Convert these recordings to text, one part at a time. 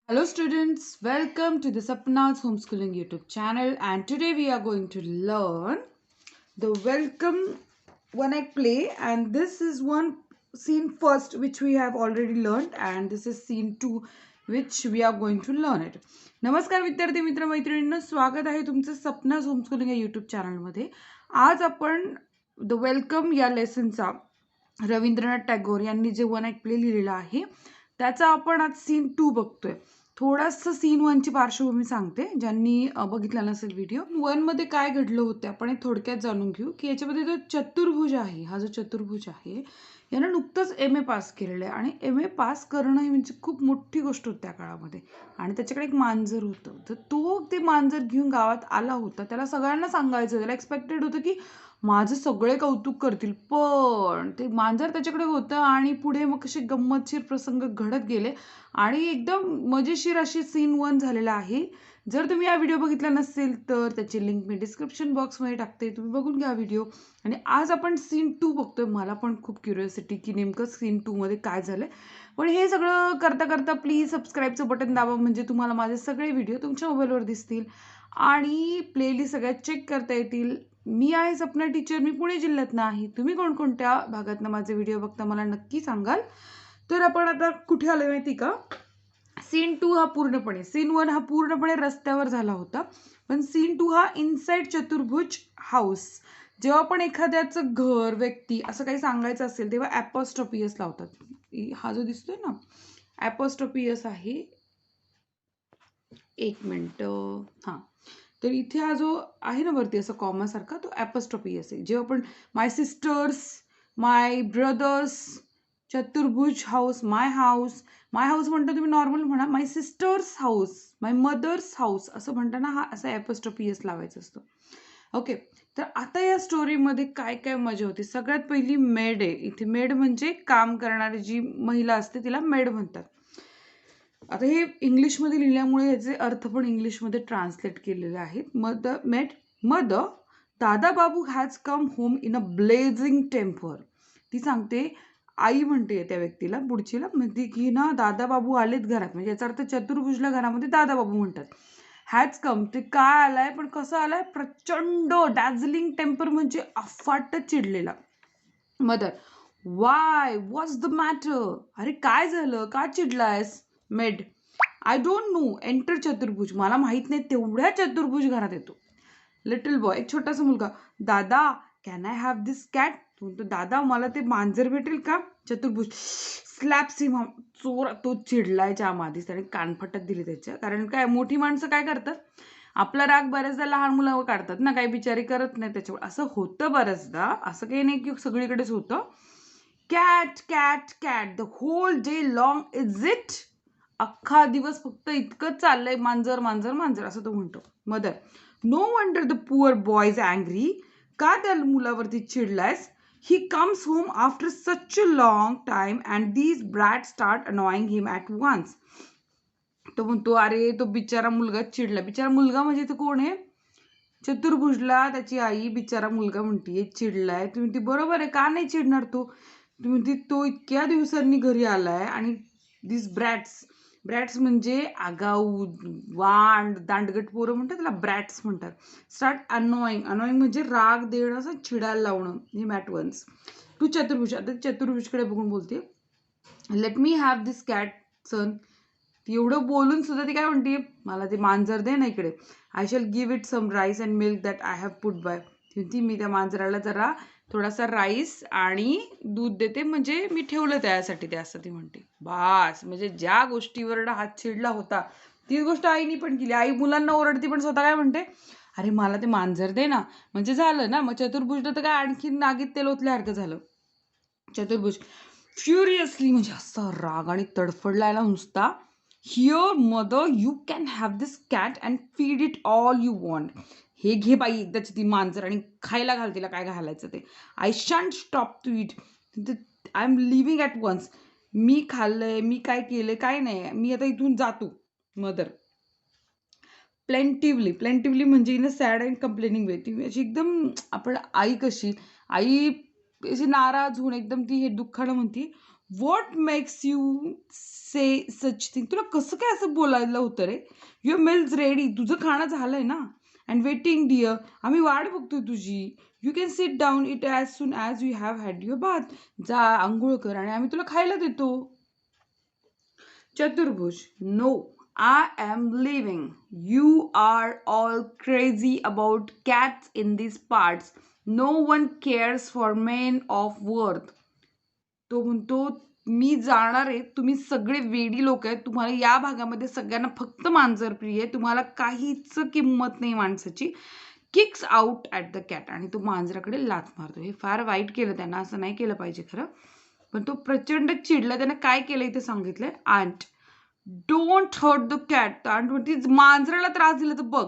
Hello students, welcome to the Sapna's Homeschooling YouTube channel, and today we are going to learn the welcome when I play, and this is one scene first which we have already learned, and this is scene 2 which we are going to learn it. नमस्कार विद्यार्थी मित्र मैत्रिणींनो, स्वागत आहे तुमचं Sapna's homeschooling या YouTube चॅनलमध्ये. आज आपण द वेलकम या लेसनचा रवींद्रनाथ टागोर यांनी जे वन ॲक्ट प्ले लिहिलेला आहे त्याचा आपण आज सीन 2 बघतोय. थोडंसं सीन 1 ची पार्श्वभूमी सांगते, ज्यांनी बघितला नसेल व्हिडिओ. 1 मध्ये काय घडलं होतं आपण हे थोडक्यात जाणून घेऊ की याच्यामध्ये जो चतुर्भुज आहे, हा जो चतुर्भुज आहे यानं नुकतंच MA पास केलेलं आहे आणि MA पास करणं ही म्हणजे खूप मोठी गोष्ट होती त्या काळामध्ये. आणि त्याच्याकडे एक मांजर होतं, तर तो ते मांजर घेऊन गावात आला होता. त्याला सगळ्यांना सांगायचं, त्याला एक्सपेक्टेड होतं की माझं सगळे कौतुक करतील, पण ते मांजर त्याच्याकडे होतं आणि पुढे मग कसे गंमतशीर प्रसंग घडत गेले आणि एकदम मजेशीर अशी सीन 1 झालेला आहे. जर तुम्ही हा व्हिडिओ बघितला नसेल तर त्याची लिंक मी डिस्क्रिप्शन बॉक्समध्ये टाकते, तुम्ही बघून घ्या व्हिडिओ. आणि आज आपण सीन 2 बघतोय. मला पण खूप क्युरिओसिटी की नेमकं सीन 2 मध्ये काय झालंय. पण हे सगळं करता करता प्लीज सबस्क्राईबचं बटन दाबा, म्हणजे तुम्हाला माझे सगळे व्हिडिओ तुमच्या मोबाईलवर दिसतील आणि प्लेलिस्ट सगळ्यात चेक करता येतील. मी आहे सपना टीचर, मी पुणे जिल्ह्यातनं आहे. तुम्ही कोणकोणत्या भागातनं माझे व्हिडिओ बघता मला नक्की सांगाल. तर आपण आता कुठे आलो माहिती का? सीन 2 हा पूर्णपणे, सीन 1 हा पूर्णपणे रस्त्यावर झाला होता, पण सीन 2 हा इनसाइड चतुर्भुज हाऊस. जेव्हा पण एखाद्याचं घर, व्यक्ती असं काही सांगायचं असेल तेव्हा ॲपॉस्ट्रॉफी एस लावतात. हा जो दिसतोय ना ॲपॉस्ट्रॉफी एस आहे, एक मिनिट. हां, तर इथे हा जो आहे ना वरती असा कॉमासारखा, तो ॲपॉस्ट्रॉफी एस आहे. जेव्हा आपण माय सिस्टर्स, माय ब्रदर्स, चतुर्भुज हाऊस, माय हाऊस, माय हाऊस म्हणता तुम्ही नॉर्मल म्हणा, my sister's house, my mother's house असं म्हणताना हा असा ॲपॉस्ट्रॉफी एस लावायचं असतं. ओके, तर आता या स्टोरीमध्ये काय काय मजा होती. सगळ्यात पहिली मेड आहे. इथे मेड म्हणजे काम करणारी जी महिला असते तिला मेड म्हणतात. आता हे इंग्लिशमध्ये लिहिल्यामुळे याचे अर्थ पण इंग्लिशमध्ये ट्रान्सलेट केलेले आहेत. Mother Dada Babu has come home in a blazing temper. ती सांगते, आई म्हणते त्या व्यक्तीला, पुढचीला म्हणते की ना दादा बाबू आलेत घरात, म्हणजे याचा अर्थ चतुर्भुजला घरामध्ये दादा बाबू म्हणतात. हॅज कम ते काय आलाय, पण कसं आलाय, प्रचंड डॅझलिंग टेम्पर म्हणजे अफाट चिडलेला. Mother, why what's the matter, अरे काय झालं, का चिडलायस. Maid, I don't know, enter Chaturbhuj, मला माहित नाही तेवढ्या चतुर्भुज घरात येतो. लिटल बॉय, एक छोटासा मुलगा, दादा can I have this cat, तो म्हणतो दादा मला ते मांजर भेटेल का. चतुर्भुज स्लॅप्स हिम, चोर, तो चिडलायच्या आधीच त्याने कानफटत दिली त्याच्या. कारण काय, मोठी माणसं काय करतात, आपला राग बऱ्याचदा लहान मुलावर काढतात ना, काही बिचारी करत नाही त्याच्यावर. असं होतं बऱ्याचदा, असं काही नाही की सगळीकडेच होतं. Cat cat cat the whole day long is it, अख्खा दिवस फक्त इतकंच चाललंय, मांजर मांजर मांजर असं तो म्हणतो. Mother, no wonder the poor boy is angry, का त्या मुलावरती चिडलायस. He comes home after such a long time and these brat start annoying him at once. तो म्हणतो अरे तो बिचारा मुलगा चिडला. बिचारा मुलगा म्हणजे तो कोण आहे, चतुर्भुजला त्याची आई बिचारा मुलगा म्हणतीये चिडलाय. तुम्ही ती बरोबर आहे, का नाही चिडणार तो. तुम्ही तो इतक्या दिवसांनी घरी आलाय आणि दिस ब्रॅट्स, ब्रॅट्स म्हणजे आगाऊ, वांड, दांडगट पोरं म्हणतात त्याला ब्रॅट्स म्हणतात. स्टार्ट अनॉइंग, अनॉइंग म्हणजे राग देणं, असं चिडायला लावणं. हे मॅट वन्स टू चतुर्भुज, आता चतुर्भुजकडे बघून बोलते, let me have this cat son. ती एवढं बोलून सुद्धा ती काय म्हणते, मला ते मांजर दे ना इकडे. I shall give it some rice and milk that I have put by. ती मी त्या मांजराला जरा थोडासा राईस आणि दूध देते, म्हणजे मी ठेवलं त्यासाठी ते, असं ती म्हणते. बास, म्हणजे ज्या गोष्टीवर हात चिडला होता तीच गोष्ट आईनी पण केली. आई मुलांना ओरडती पण स्वतः काय म्हणते, अरे मला ते मांजर दे ना, म्हणजे झालं ना. मग चतुर्भुजला तर काय आणखी नागीत तेल ओतल्यासारखं झालं. चतुर्भुज फ्युरियसली, म्हणजे असा राग आणि तडफडला नुसता. Here mother, you can have this cat and feed it all you want. हे घे बाई एकदाची ती मांजर आणि खायला घाल तिला काय घालायचं ते. I shan't stop to eat, I am leaving at once. मी खाल्लंय, मी काय केलंय, काय नाही, मी आता इथून जातो. मदर, प्लेंटिवली, प्लेंटिवली म्हणजे in a sad and complaining way. ती अशी एकदम, आपण आई कशी, आई अशी नाराज होऊन एकदम ती हे दुःखानं म्हणती, what makes you say such thing? तुला कसं काय असं बोलायला होतं रे? Your meals ready. तुझं खाणं झालंय ना. And waiting dear. आम्ही वाट बघतोय तुझी. You can sit down eat as soon as you have had your bath. जा आंघोळ कर आणि आम्ही तुला खायला देतो. चतुर्भुज, no, I am leaving. You are all crazy about cats in these parts. No one cares for men of worth. तो म्हणतो मी जाणार आहे. तुम्ही सगळे वेडी लोक आहेत. तुम्हाला या भागामध्ये सगळ्यांना फक्त मांजर प्रिय आहे. तुम्हाला काहीच किंमत नाही माणसाची. Kicks out at the cat. आणि तो मांजराकडे लाथ मारतो. हे फार वाईट केलं त्यांना. असं नाही केलं पाहिजे खरं. पण तो प्रचंड चिडला. त्यानं काय केलं इथे सांगितलंय. Aunt don't hurt the cat. आणि म्हणते मांजराला त्रास दिला तर बघ.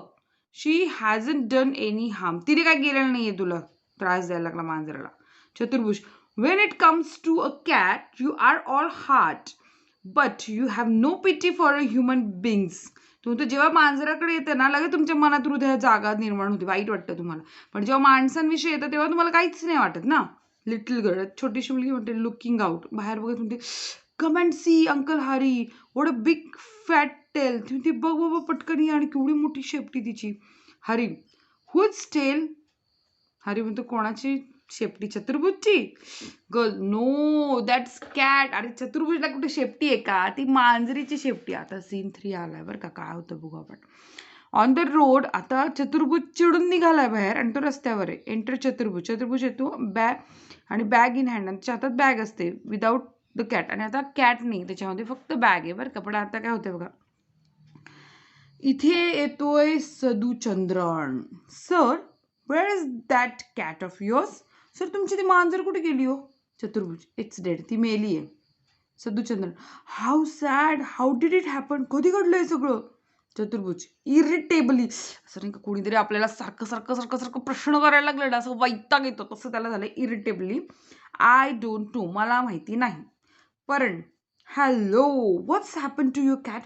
She hasn't done any harm. तिने काय केलेलं नाहीये तुला त्रास द्यायला लागला मांजराला. चतुर्भुज, when it comes to a cat you are all heart but you have no pity for a human beings. तो जेव्हा मांजराकडे येते ना लगेच तुमच्या मनात हृदयात जागा निर्माण होते. वाईट वाटतं तुम्हाला. पण जेव्हा माणसांविषयी येतं तेव्हा तुम्हाला काहीच नाही वाटत ना. लिटल गर्ल, छोटीशी मुलगी म्हणते लुकिंग आउट, बाहेर बघत म्हणते come and see uncle Hari what a big fat tail. ती बघ बाबा पटकन ये. आणि केवढी मोठी शेपटी तिची. Hari, whose tail. हरी म्हणतो कोणाची शेपटी? चतुर्भुजची. Girl, no that's cat. अरे चतुर्भुजला कुठे शेपटी आहे का? ती मांजरीची शेपटी. आता सीन 3 आलाय बरं का. काय होतं बघू आपण. On the road. आता चतुर्भुज चिडून निघालाय बाहेर आणि तो रस्त्यावर आहे. एंटर चतुर्भुज. चतुर्भुज येतो बॅग आणि बॅग इन हँड. त्याच्या हातात बॅग असते विदाऊट द कॅट. आणि आता कॅट नाही त्याच्यामध्ये, फक्त बॅग आहे बरं का. पण आता काय होतंय बघा. इथे येतोय Saduchandran. Sir, where is that cat of yours? Sir तुमची ती मांजर कुठे गेली हो? चतुर्भुज, इट्स डेड. ती मेली आहे. Saduchandran, how sad. How did it happen? कधी घडलं हे सगळं? चतुर्भुज, इरिटेबली. असं नाही का कोणीतरी आपल्याला सारखं सारखं सारखं सारखं प्रश्न करायला लागलं ना, असं वैताग येतो तसं त्याला झालं. Irritably, I don't know. मला माहिती नाही. पण hello, what's happen to your cat?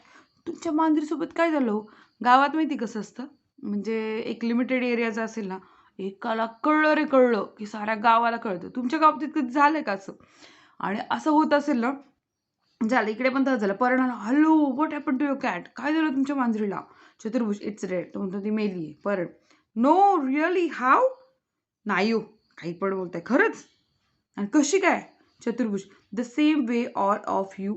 तुमच्या मांजरीसोबत काय झालं हो? गावात माहिती कसं असतं, म्हणजे एक लिमिटेड एरियाचं असेल ना, एकाला कळलं रे कळलं की साऱ्या गावाला कळतं. तुमच्या गावात कधी झालंय का असं? आणि असं होत असेल ना, झालं इकडे पण तसं झालं. Paran, hello what happen to your cat? काय झालं तुमच्या मांजरीला? चतुर्भुज, इट्स डेड. तो म्हणतो ती मेली आहे. परण, नो रिअली हाव? नाही हो, काही पण बोलताय खरंच. आणि कशी काय? चतुर्भुज, the same way all of you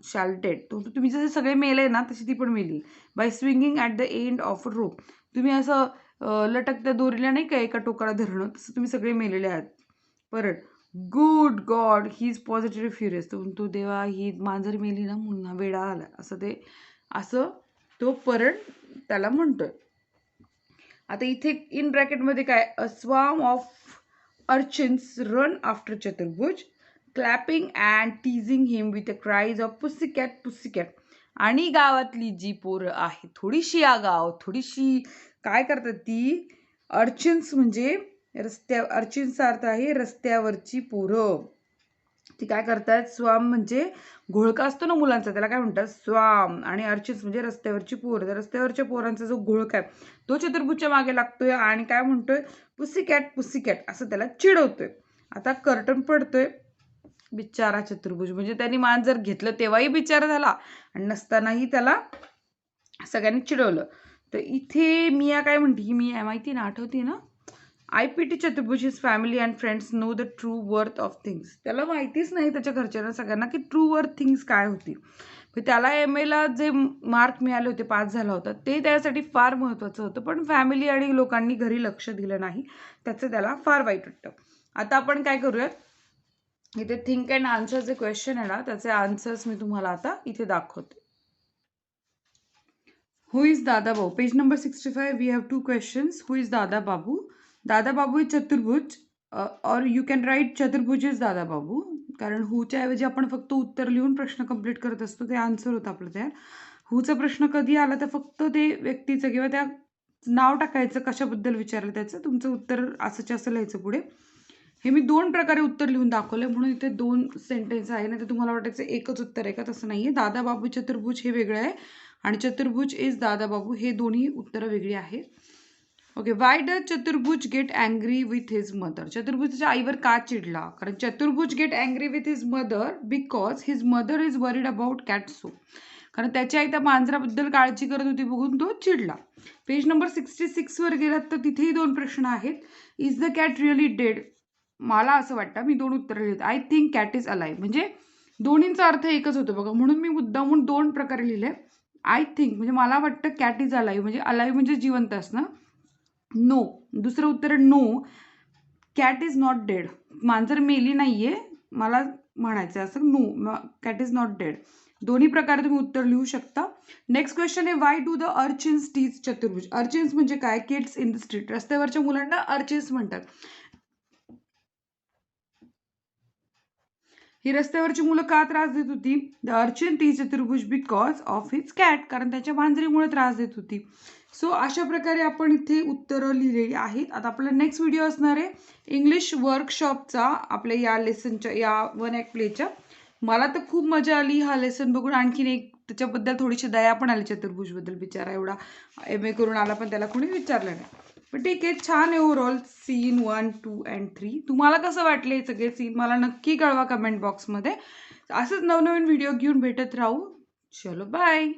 shall dead. तो तुम्ही जसे सगळे मेले ना तशी ती पण मेली. By swinging at the end of a rope. तुम्ही असं लटकत्या दोरीला नाही का एका टोकाला धरणं, तसं तुम्ही सगळे मेलेले आहात. परत, good God he is positive furious. तो देवा ही मांजर मेली ना म्हणून हा वेडा आला, असं तो परत त्याला म्हणतोय. आता इथे इन ब्रॅकेटमध्ये काय, अ स्वाम ऑफ अर्चिन्स रन आफ्टर चतुर्भुज clapping and टीजिंग him with a cries of pussy cat pussy cat. आणि गावातली जी पोरं आहे, थोडीशी आगाव, थोडीशी काय करतात ती, अर्चिन्स म्हणजे अर्चिन्सचा अर्थ आहे रस्त्यावरची पोरं. ती काय करतात, स्वाम म्हणजे घोळका असतो ना मुलांचा, त्याला काय म्हणतात स्वाम. आणि अर्चिन्स म्हणजे रस्त्यावरची पोरं. तर रस्त्यावरच्या पोरांचा जो घोळका आहे तो चतुर्भुजच्या मागे लागतोय आणि काय म्हणतोय, पुसी कॅट असं त्याला चिडवतोय. आता कर्टन पडतोय. बिचारा चतुर्भुज, म्हणजे त्यांनी मांजर घेतलं तेव्हाही बिचारा झाला आणि नसतानाही त्याला सगळ्यांनी चिडवलं. तर इथे मिया काय म्हणते, ही मिया माहिती ना, आठवते ना, आय पीटी चतुर्भुज, his family and friends know the true worth of things. त्याला माहितीच नाही त्याच्या घरच्यांना सगळ्यांना की ट्रू वर्थ थिंग्स काय होती. त्याला MA जे मार्क मिळाले होते, पास झाला होता, ते त्यासाठी फार महत्त्वाचं होतं. पण फॅमिली आणि लोकांनी घरी लक्ष दिलं नाही, त्याचं त्याला फार वाईट वाटतं. आता आपण काय करूयात, इथे थिंक अँड आन्सर जे क्वेश्चन आहे ना, त्याचे आन्सर्स मी तुम्हाला आता इथे दाखवते. Who is Dada Babu? Page number 65 we have 2 questions. Who is Dada Babu? Dada Babu is Chaturbhuj, or you can write Chaturbhuj is Dada Babu. कारण हुच्या ऐवजी आपण फक्त उत्तर लिहून प्रश्न कंप्लीट करत असतो, ते आन्सर होतं आपलं तयार. हुचा प्रश्न कधी आला तर फक्त ते व्यक्तीचं किंवा त्या नाव टाकायचं, कशाबद्दल विचारलं त्याचं, तुमचं उत्तर असंच असं लिहायचं पुढे. हे मी 2 प्रकारे उत्तर लिहून दाखवलं, म्हणून इथे 2 सेंटेन्स आहे. नाही तर तुम्हाला वाटायचं एकच उत्तर आहे का, तसं नाही आहे. दादा बाबू चतुर्भुज हे वेगळं आहे आणि चतुर्भुज इज दादा बाबू हे दोन्ही उत्तरं वेगळी आहेत. Okay, why does Chaturbhuj get angry with his mother? चतुर्भुजच्या आईवर का चिडला? कारण Chaturbhuj get angry with his mother because his mother is worried about cat so. कारण त्याची आई त्या मांजराबद्दल काळजी करत होती बघून तो चिडला. पेज नंबर 66 वर गेलात तर तिथेही 2 प्रश्न आहेत. Is the cat really dead? मला असं वाटतं, मी 2 उत्तरं लिहिली. I think cat is alive. म्हणजे दोन्हींचा अर्थ एकच होतो बघा, म्हणून मी मुद्दामून 2 प्रकारे लिहिले. आय थिंक म्हणजे मला वाटतं कॅट इज अलाइव्ह, म्हणजे अलाइव्ह म्हणजे जिवंत असणं. नो, दुसरं उत्तर no, cat is not dead. मांजर मेली नाहीये मला म्हणायचं असं. No, cat is not dead. दोन्ही प्रकारे तुम्ही उत्तर लिहू शकता. नेक्स्ट क्वेश्चन आहे, why do the urchins teach चतुर्भुज? अर्चिन्स म्हणजे काय? Kids in the street. रस्त्यावरच्या मुलांना अर्चिन्स म्हणतात. ही रस्त्यावरची मुलं का त्रास देत होती? द अर्चिन टीच चतुर्भुज बिकॉज ऑफ हिज कॅट. कारण त्याच्या मांजरीमुळे त्रास देत होती. सो अशा प्रकारे आपण इथे उत्तरं लिहिलेली आहेत. आता आपला नेक्स्ट व्हिडिओ असणार आहे इंग्लिश वर्कशॉपचा, आपल्या या लेसनच्या, या 1 ॲक्ट प्लेच्या. मला तर खूप मजा आली हा लेसन बघून. आणखीन एक त्याच्याबद्दल थोडीशी दया पण आली चतुर्भुजबद्दल. बिचारा एवढा MA करून आला पण त्याला कोणी विचारलं नाही. पण ठीक आहे, छान आहे ओव्हरऑल. Scene 1, 2 and 3. तुम्हाला कसं वाटले हे सगळे सीन मला नक्की कळवा कमेंट बॉक्समध्ये. असंच नवनवीन व्हिडिओ घेऊन भेटत राहू. चलो बाय.